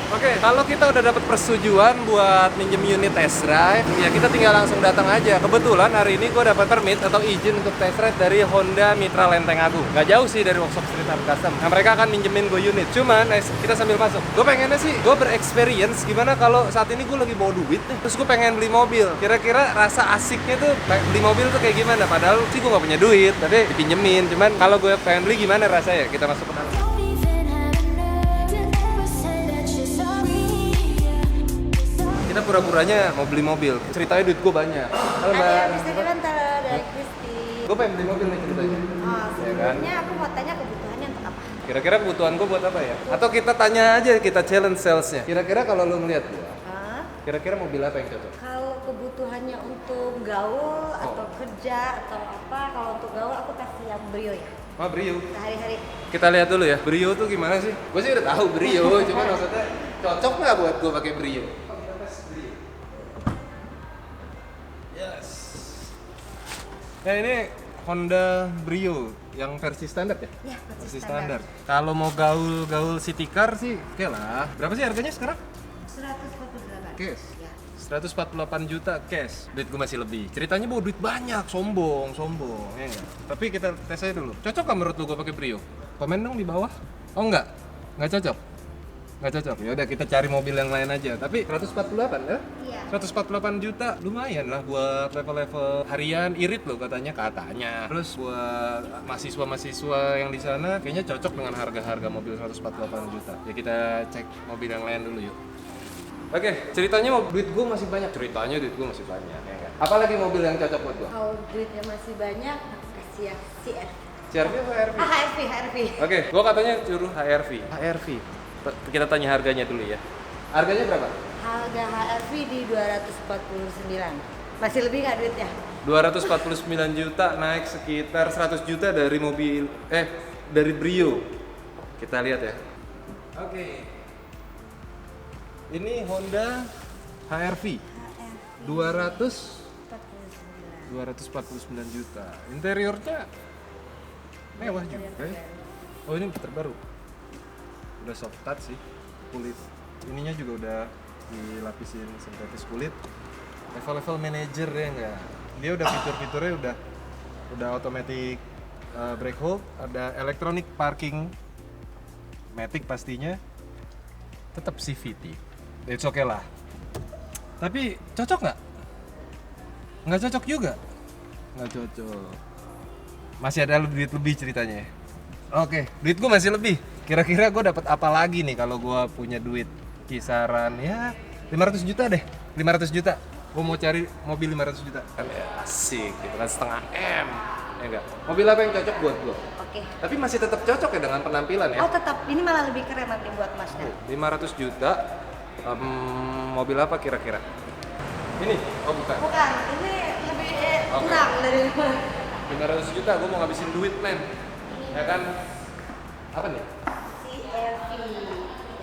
Oke, kalau kita udah dapat persetujuan buat minjem unit test drive, ya kita tinggal langsung datang aja. Kebetulan hari ini gue dapat permit atau izin untuk test drive dari Honda Mitra Lenteng Agung. Gak jauh sih dari workshop Street Art Custom. Nah, mereka akan minjemin gue unit. Cuman, kita sambil masuk. Gue pengennya sih, gue berexperience gimana kalau saat ini gue lagi bawa duit nih. Terus gue pengen beli mobil. Kira-kira rasa asiknya tuh beli mobil tuh kayak gimana? Padahal sih gue gak punya duit, tapi dipinjemin. Cuman kalau gue pengen beli gimana rasanya? Kita masuk ke dalam. Kita pura-puranya mau beli mobil. Ceritanya duit gue banyak. Halo Mbak. Ada Kristi Bentar dari Kristi. Gue pengen beli mobil nih ceritanya. Oh, sebelumnya aku mau tanya kebutuhannya untuk apa? Kira-kira kebutuhan gue buat apa ya? Atau kita tanya aja, kita challenge salesnya. Kira-kira kalau lo ngeliat gue, Hah? kira-kira mobil apa yang cocok? Kalau kebutuhannya untuk gaul atau kerja atau apa, kalau untuk gaul aku kasih yang Brio ya. Oh, Brio. Sehari-hari. Kita lihat dulu ya. Brio tuh gimana sih? Gue sih udah tahu Brio, cuman maksudnya cocok nggak buat gue pakai Brio? Yes. Nah ini Honda Brio yang versi standar ya? Ya, Versi standar. Kalau mau gaul city car sih, oke lah. Berapa sih harganya sekarang? 148. Cash. Ya. 148 juta cash. Duit gue masih lebih. Ceritanya bawa duit banyak, sombong, ya enggak? Tapi kita tes aja dulu. Cocok nggak menurut lu gue pakai Brio? Komen dong di bawah. Oh enggak? Nggak cocok? Nggak cocok. Ya udah kita cari mobil yang lain aja. Tapi 148 ya? Iya. 148 juta lumayan lah buat level-level harian, irit loh katanya. Terus buat mahasiswa-mahasiswa yang di sana kayaknya cocok dengan harga-harga mobil 148 juta. Ya kita cek mobil yang lain dulu yuk. Oke, ceritanya duit gue masih banyak. Ceritanya duit gue masih banyak ya enggak? Apalagi mobil yang cocok buat gue? Kalau duitnya masih banyak, aku kasih yang CR. CR-V atau HRV? HRV. Oke, gue katanya suruh HRV. Kita tanya harganya dulu ya. Harganya berapa? Harga HRV di 249. Masih lebih nggak duitnya? 249 juta naik sekitar 100 juta dari mobil dari Brio. Kita lihat ya. Oke. Ini Honda HRV 249 juta. Interiornya mewah juga. Oh, ini terbaru. Udah soft touch sih. Kulit ininya juga udah dilapisin sintetis kulit. Level manager ya enggak. Dia udah fitur-fiturnya udah automatic brake hold, ada electronic parking, matic pastinya. Tetap CVT. It's okay lah. Tapi cocok nggak? Nggak cocok juga. Nggak cocok. Masih ada duit lebih ceritanya. Oke, duit gue masih lebih. Kira-kira gue dapat apa lagi nih kalau gue punya duit kisaran ya 500 juta deh. 500 juta. Gue mau cari mobil 500 juta. Kan ya, asik gitu kan, setengah M. Ya enggak? Mobil apa yang cocok buat gue? Oke. Tapi masih tetap cocok ya dengan penampilan ya. Oh tetap, ini malah lebih keren nanti buat Masnya. 500 juta. Mobil apa kira-kira? Ini? Oh bukan. Bukan, ini lebih kurang dari 500 juta gue mau ngabisin duit men. Ya kan? Apa nih? CR-V.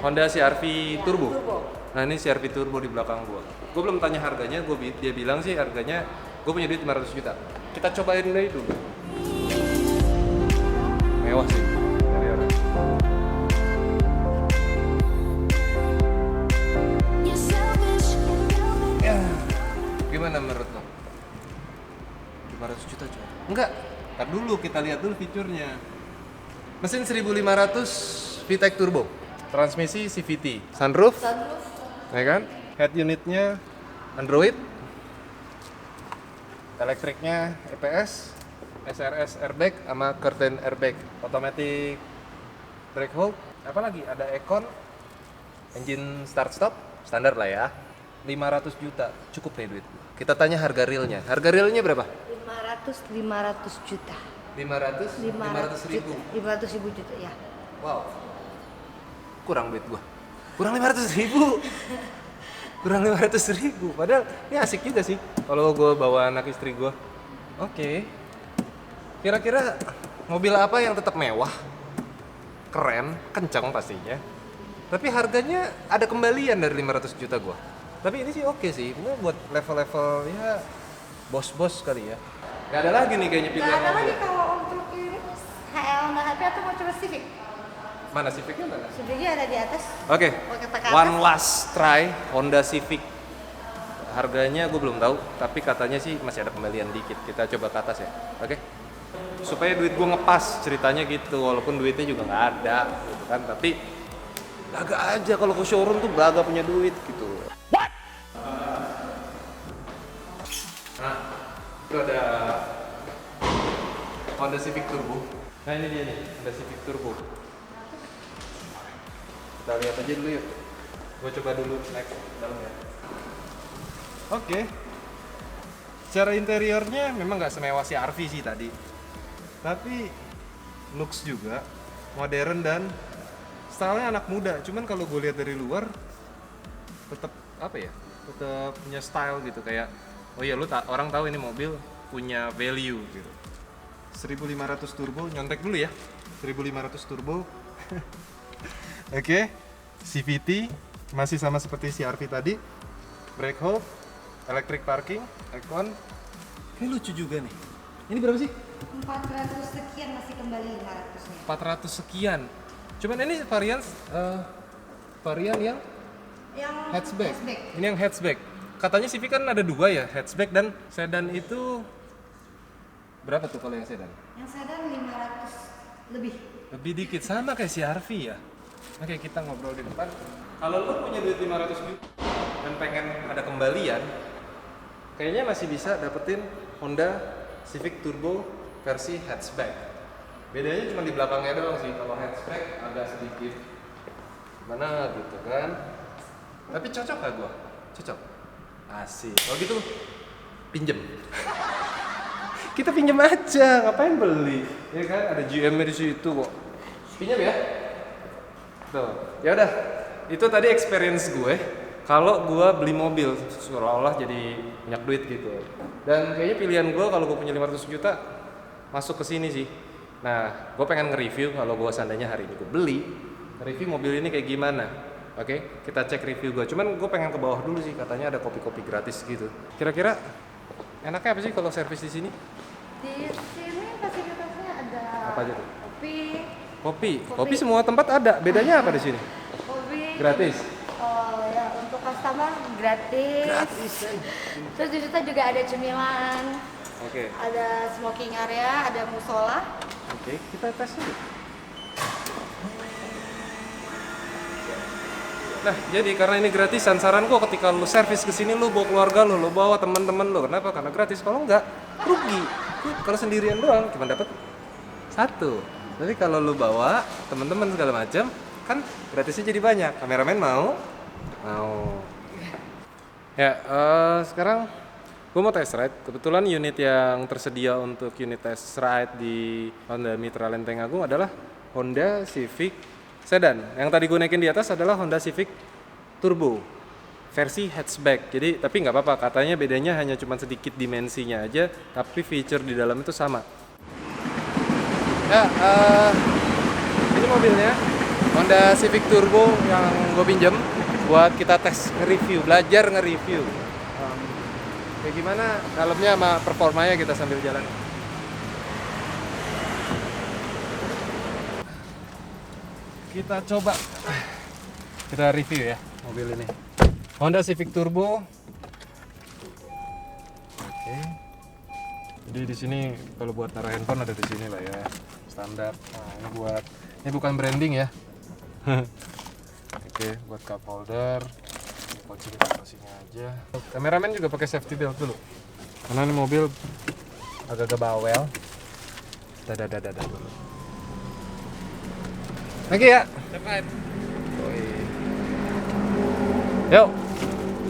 Honda CR-V Turbo. Turbo. Nah ini CR-V Turbo di belakang gue. Gue belum tanya harganya, dia bilang sih harganya gue punya duit 500 juta. Kita cobain deh dulu. Mewah sih. Interiornya. Ya, gimana menurut lo? 500 juta coy? Enggak, ntar dulu kita lihat dulu fiturnya. Mesin 1500 VTEC Turbo, transmisi CVT, sunroof, ya kan? Head unitnya Android, elektriknya EPS, SRS airbag sama curtain airbag, automatic brake hold, apalagi ada aircon, engine start stop, standar lah ya. 500 juta, cukup nih duit. Kita tanya harga realnya. Harga realnya berapa? 500 juta. 500 ribu. 500 ribu juta ya. Wow. Kurang duit gua. Kurang 500 ribu. Kurang 500 ribu. Padahal ini asik juga sih kalau gua bawa anak istri gua. Oke. Kira-kira mobil apa yang tetap mewah? Keren, kencang pastinya. Tapi harganya ada kembalian dari 500 juta gua. Tapi ini sih oke sih, ini buat level-level ya bos-bos kali ya. Gak ada lagi nih kayaknya pilihan Gak ada mobil. lagi kalau untuk ini HL Honda HP atau mau coba Civic? Mana Civicnya mana? Civicnya ada di atas. Oke, Mau kita ke atas? one last try Honda Civic. Harganya gue belum tahu, tapi katanya sih masih ada kembalian dikit. Kita coba ke atas ya, oke? Supaya duit gue ngepas ceritanya gitu, walaupun duitnya juga nggak ada, gitu kan. Tapi agak aja kalau ke showroom tuh agak punya duit gitu. What? Nah, itu ada Honda Civic Turbo. Nah ini dia nih, Honda Civic Turbo. Kita lihat aja dulu yuk. Gue coba dulu naik ke dalam ya. Oke. Secara interiornya memang nggak semewah si RV sih tadi. Tapi looks juga modern dan stylenya anak muda. Cuman kalau gue lihat dari luar tetap apa ya? Tetap punya style gitu kayak oh iya orang tahu ini mobil punya value gitu. 1500 turbo, nyontek dulu ya. 1500 turbo. Oke. CVT masih sama seperti CR-V tadi. Brake hold, electric parking, aircon. Ini lucu juga nih. Ini berapa sih? 400 sekian masih kembali 500-nya. 400 sekian. Cuman ini varian yang hatchback. Ini yang hatchback. Katanya Civic kan ada dua ya, hatchback dan sedan itu berapa tuh kalau yang sedan? Yang sedan 500 lebih. Lebih dikit, sama kayak CR-V ya. Oke, kita ngobrol di depan. Kalau lo punya duit 500 juta dan pengen ada kembalian, kayaknya masih bisa dapetin Honda Civic Turbo versi hatchback. Bedanya cuma di belakangnya doang sih. Kalau hatchback agak sedikit gimana gitu kan. Tapi cocok gak gua? Cocok. Asik. Kalau gitu pinjem. Kita pinjem aja, ngapain beli? Ya kan ada GM-nya di situ kok. Pinjam ya? Tuh. Ya udah. Itu tadi experience gue. Kalau gue beli mobil seolah-olah jadi banyak duit gitu. Dan kayaknya pilihan gue kalau gue punya 500 juta masuk ke sini sih. Nah, gue pengen nge-review kalau gue seandainya hari ini gue beli, review mobil ini kayak gimana. Oke, kita cek review gue. Cuman gue pengen ke bawah dulu sih, katanya ada kopi-kopi gratis gitu. Kira-kira enaknya apa sih kalau servis di sini? Di sini fasilitasnya ada Apa aja tuh? Kopi semua tempat ada. Bedanya apa di sini? kopi Gratis. Oh ya, untuk customer gratis. Terus di situ juga ada cemilan, Oke. ada smoking area, ada musola. Oke, kita tes dulu. Nah, jadi karena ini gratisan, saranku ketika lu servis ke sini lu bawa keluarga lu bawa teman-teman lu. Kenapa? Karena gratis. Kalau enggak, rugi. Kalau sendirian doang cuma dapat satu. Tapi kalau lu bawa teman-teman segala macam, kan gratisnya jadi banyak. Kameramen mau? Mau. Ya, sekarang gue mau test ride. Kebetulan unit yang tersedia untuk unit test ride di Honda Mitra Lenteng Agung adalah Honda Civic Sedan. Yang tadi gue naikin di atas adalah Honda Civic Turbo versi hatchback. Jadi tapi nggak apa-apa, katanya bedanya hanya cuma sedikit dimensinya aja, tapi feature di dalam itu sama. Ya, ini mobilnya Honda Civic Turbo yang gue pinjem buat kita tes nge-review, belajar nge-review. Kayak gimana dalamnya sama performanya kita sambil jalan. Kita coba kita review ya mobil ini. Honda Civic Turbo. Oke. Jadi di sini kalau buat taruh handphone ada di sini lah ya, standar. Nah, ini bukan branding ya. Oke, buat cup holder. Kunci kita taruh sini aja. Kameramen juga pakai safety belt dulu. Karena ini mobil agak bawel. Dadah dulu. Oke ya. Cepat. Yuk,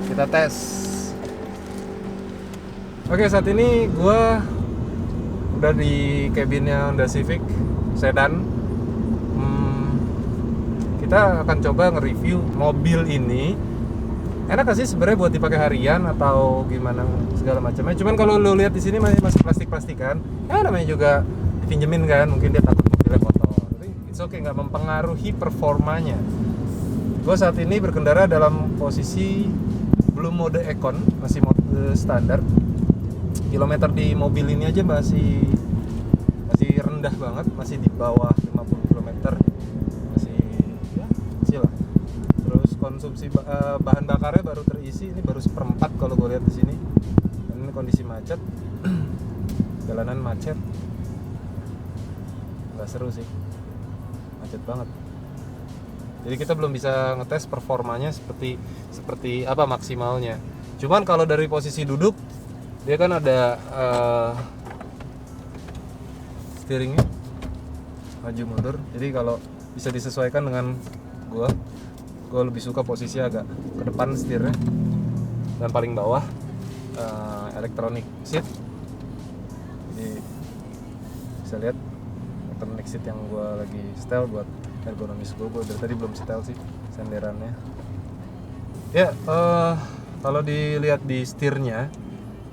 kita tes. Oke, saat ini gue udah di cabinnya Honda Civic Sedan. Kita akan coba nge-review mobil ini. Enak gak sih sebenarnya buat dipakai harian atau gimana segala macamnya. Cuman kalau lo lihat di sini masih plastik-plastikan. Ya namanya juga dipinjemin kan, mungkin dia takut mobilnya kotor. It's okay, nggak mempengaruhi performanya. Gue saat ini berkendara dalam posisi belum mode Econ, masih mode standar. Kilometer di mobil ini aja masih rendah banget, masih di bawah 50 km. Masih konsumsi bahan bakarnya baru terisi, ini baru 1/4 kalau gue lihat di sini. Dan ini kondisi macet, jalanan macet, nggak seru sih, macet banget. Jadi kita belum bisa ngetes performanya seperti apa maksimalnya. Cuman kalau dari posisi duduk, dia kan ada steeringnya maju mundur. Jadi kalau bisa disesuaikan dengan gue lebih suka posisi agak ke depan setirnya, dan paling bawah electronic seat. Jadi bisa lihat electronic seat yang gue lagi setel buat ergonomis gue dari tadi belum setel sih senderannya. Ya, kalau dilihat di setirnya,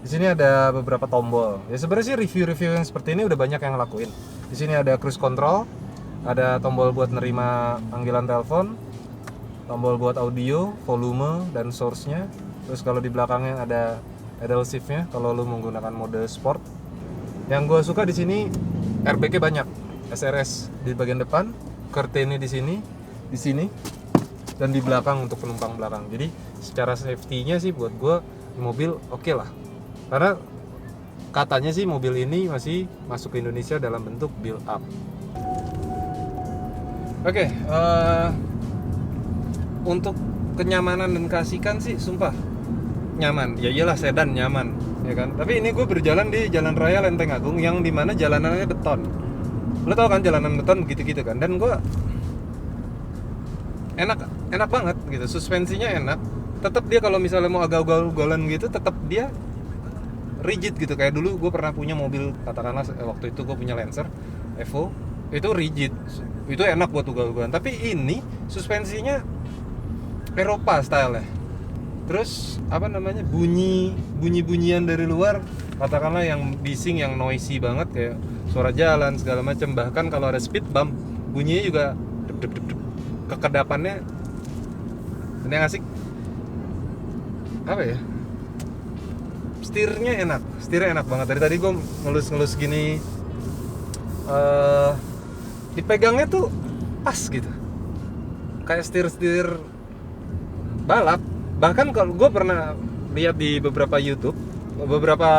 di sini ada beberapa tombol. Ya sebenarnya sih review yang seperti ini udah banyak yang ngelakuin. Di sini ada cruise control, ada tombol buat nerima panggilan telepon, tombol buat audio, volume dan source-nya. Terus kalau di belakangnya ada pedal shift-nya kalau lu menggunakan mode sport. Yang gue suka di sini airbag-nya banyak. SRS di bagian depan, curtain-nya di sini, dan di belakang untuk penumpang belakang. Jadi secara safety-nya sih buat gue di mobil oke lah. Karena katanya sih mobil ini masih masuk ke Indonesia dalam bentuk build up. Oke, untuk kenyamanan dan keasikan sih sumpah nyaman. Ya iyalah sedan nyaman, ya kan. Tapi ini gue berjalan di Jalan Raya Lenteng Agung yang dimana jalanannya beton. Lo tau kan jalanan beton gitu-gitu kan. Dan gue enak banget gitu, suspensinya enak. Tetap dia kalau misalnya mau agak ugal-ugalan gitu, tetap dia rigid gitu. Kayak dulu gue pernah punya mobil, katakanlah waktu itu gue punya Lancer Evo, itu rigid, itu enak buat ugal-ugalan. Tapi ini suspensinya Eropa style-nya. Terus apa namanya, bunyian dari luar, katakanlah yang bising, yang noisy banget kayak suara jalan segala macam. Bahkan kalau ada speed bump, bunyinya juga dep. Kekedapannya. Dan yang asik apa ya, setirnya enak banget. Dari tadi gue ngelus gini, dipegangnya tuh pas gitu, kayak setir balap. Bahkan kalau gue pernah lihat di beberapa YouTube, beberapa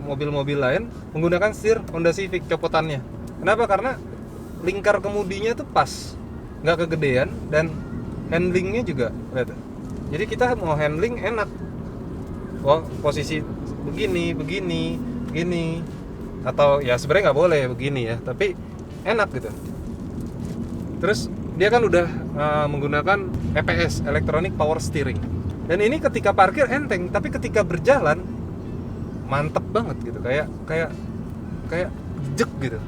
mobil-mobil lain menggunakan setir Honda Civic copotannya. Kenapa? Karena lingkar kemudinya tuh pas, nggak kegedean, dan handlingnya juga lihat. Jadi kita mau handling enak. Oh, posisi begini, atau ya sebenarnya nggak boleh begini ya, tapi enak gitu. Terus dia kan udah menggunakan EPS, Electronic Power Steering. Dan ini ketika parkir enteng, tapi ketika berjalan mantep banget gitu, kayak jek gitu.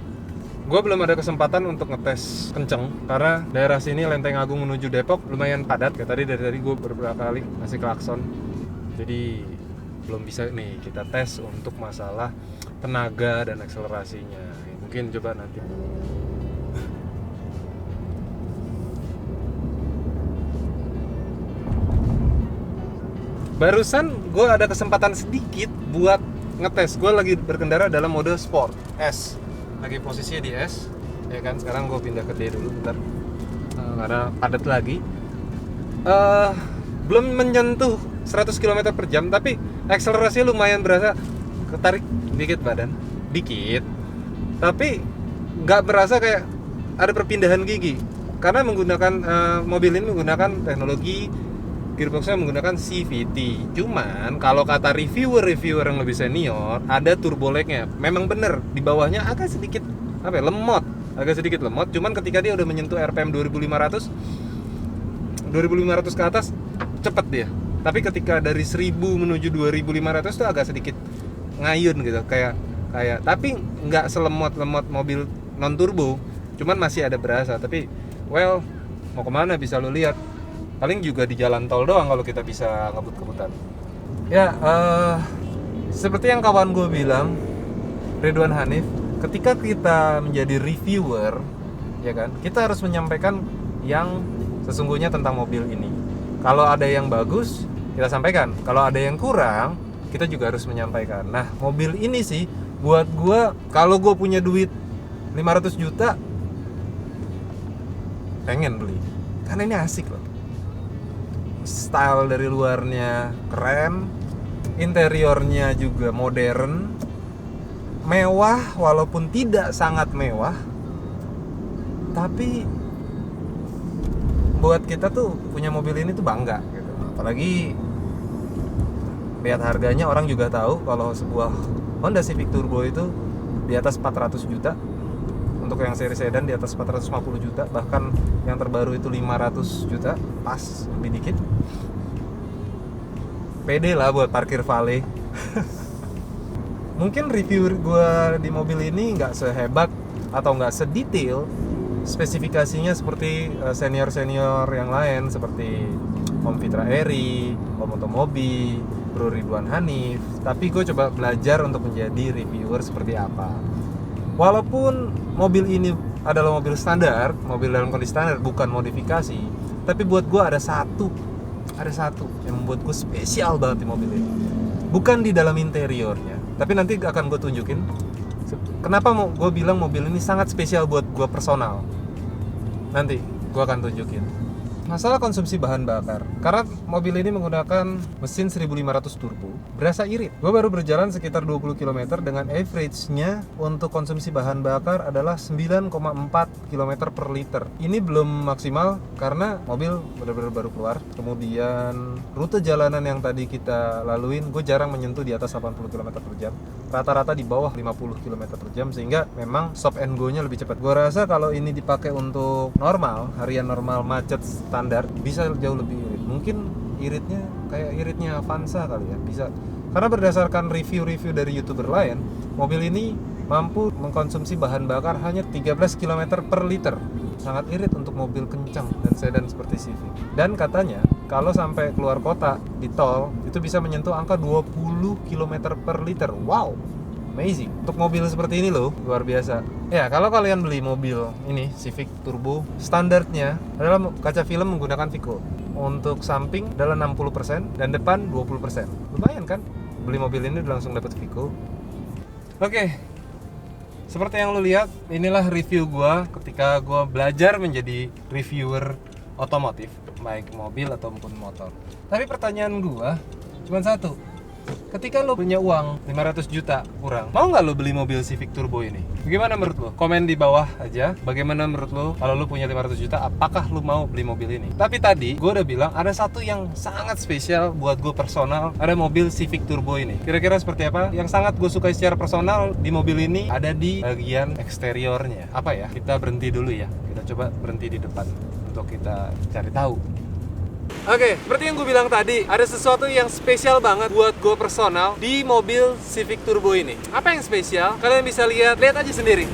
Gue belum ada kesempatan untuk ngetes kenceng karena daerah sini Lenteng Agung menuju Depok lumayan padat. Kayak dari tadi gue beberapa kali ngasih klakson. Jadi belum bisa nih kita tes untuk masalah tenaga dan akselerasinya. Mungkin coba nanti. Barusan gue ada kesempatan sedikit buat ngetes. Gue lagi berkendara dalam mode sport S, lagi posisinya di S, ya kan. Sekarang gue pindah ke D dulu bentar, karena padat lagi. Belum menyentuh 100 km per jam, tapi akselerasinya lumayan berasa. Ketarik dikit badan, dikit, tapi nggak berasa kayak ada perpindahan gigi, karena menggunakan mobil ini menggunakan teknologi gearboxnya menggunakan CVT. Cuman kalau kata reviewer yang lebih senior, ada turbo lag-nya. Memang bener, di bawahnya agak sedikit lemot. Cuman ketika dia udah menyentuh RPM 2500 ke atas, cepet dia. Tapi ketika dari 1000 menuju 2500 tuh agak sedikit ngayun gitu, kayak tapi nggak selemot mobil non turbo. Cuman masih ada berasa. Tapi mau kemana bisa lo lihat. Paling juga di jalan tol doang kalau kita bisa ngebut-ngebutan. Ya, seperti yang kawan gue bilang, Ridwan Hanif, ketika kita menjadi reviewer, ya kan, kita harus menyampaikan yang sesungguhnya tentang mobil ini. Kalau ada yang bagus, kita sampaikan. Kalau ada yang kurang, kita juga harus menyampaikan. Nah, mobil ini sih, buat gue, kalau gue punya duit 500 juta, pengen beli. Karena ini asik loh. style dari luarnya keren, interiornya juga modern, mewah walaupun tidak sangat mewah, tapi buat kita tuh punya mobil ini tuh bangga gitu. Apalagi lihat harganya, orang juga tahu kalau sebuah Honda Civic Turbo itu di atas 400 juta. Untuk yang seri sedan di atas 450 juta, bahkan yang terbaru itu 500 juta, pas lebih dikit. Pede lah buat parkir valet. Mungkin review gue di mobil ini nggak sehebat atau nggak sedetail spesifikasinya seperti senior-senior yang lain seperti Om Fitra Eri, Om Otomobi, Bro Ridwan Hanif. Tapi gue coba belajar untuk menjadi reviewer seperti apa. Walaupun mobil ini adalah mobil standar, mobil dalam kondisi standar, bukan modifikasi, tapi buat gue ada satu yang membuat gue spesial banget di mobil ini. Bukan di dalam interiornya, tapi nanti akan gue tunjukin kenapa gue bilang mobil ini sangat spesial buat gue personal. Nanti gue akan tunjukin. Masalah konsumsi bahan bakar, karena mobil ini menggunakan mesin 1500 turbo, berasa irit. Gue baru berjalan sekitar 20 km dengan average-nya untuk konsumsi bahan bakar adalah 9,4 km per liter. Ini belum maksimal karena mobil benar-benar baru keluar. Kemudian rute jalanan yang tadi kita laluin, gue jarang menyentuh di atas 80 km per jam. Rata-rata di bawah 50 km per jam, sehingga memang stop and go-nya lebih cepat. Gue rasa kalau ini dipakai untuk normal, harian normal, macet standar, bisa jauh lebih irit. Mungkin iritnya kayak iritnya Avanza kali ya, bisa. Karena berdasarkan review-review dari YouTuber lain, mobil ini mampu mengkonsumsi bahan bakar hanya 13 km per liter. Sangat irit untuk mobil kencang dan sedan seperti Civic. Dan katanya kalau sampai keluar kota di tol itu bisa menyentuh angka 20 km per liter. Wow, amazing. Untuk mobil seperti ini loh, luar biasa. Ya, kalau kalian beli mobil ini Civic Turbo, standarnya adalah kaca film menggunakan Vico. Untuk samping adalah 60% dan depan 20%. Lumayan kan? Beli mobil ini udah langsung dapat Vico. Oke. Seperti yang lo lihat, inilah review gua ketika gua belajar menjadi reviewer otomotif, baik mobil ataupun motor. Tapi pertanyaan gua cuma satu. Ketika lo punya uang 500 juta kurang, mau nggak lo beli mobil Civic Turbo ini? Bagaimana menurut lo? Komen di bawah aja. Bagaimana menurut lo kalau lo punya 500 juta, apakah lo mau beli mobil ini? Tapi tadi gue udah bilang ada satu yang sangat spesial buat gue personal, ada mobil Civic Turbo ini. Kira-kira seperti apa? Yang sangat gue sukai secara personal di mobil ini ada di bagian eksteriornya. Apa ya? Kita berhenti dulu ya. Kita coba berhenti di depan untuk kita cari tahu. Oke, seperti yang gue bilang tadi, ada sesuatu yang spesial banget buat gue personal di mobil Civic Turbo ini. Apa yang spesial? Kalian bisa lihat aja sendiri.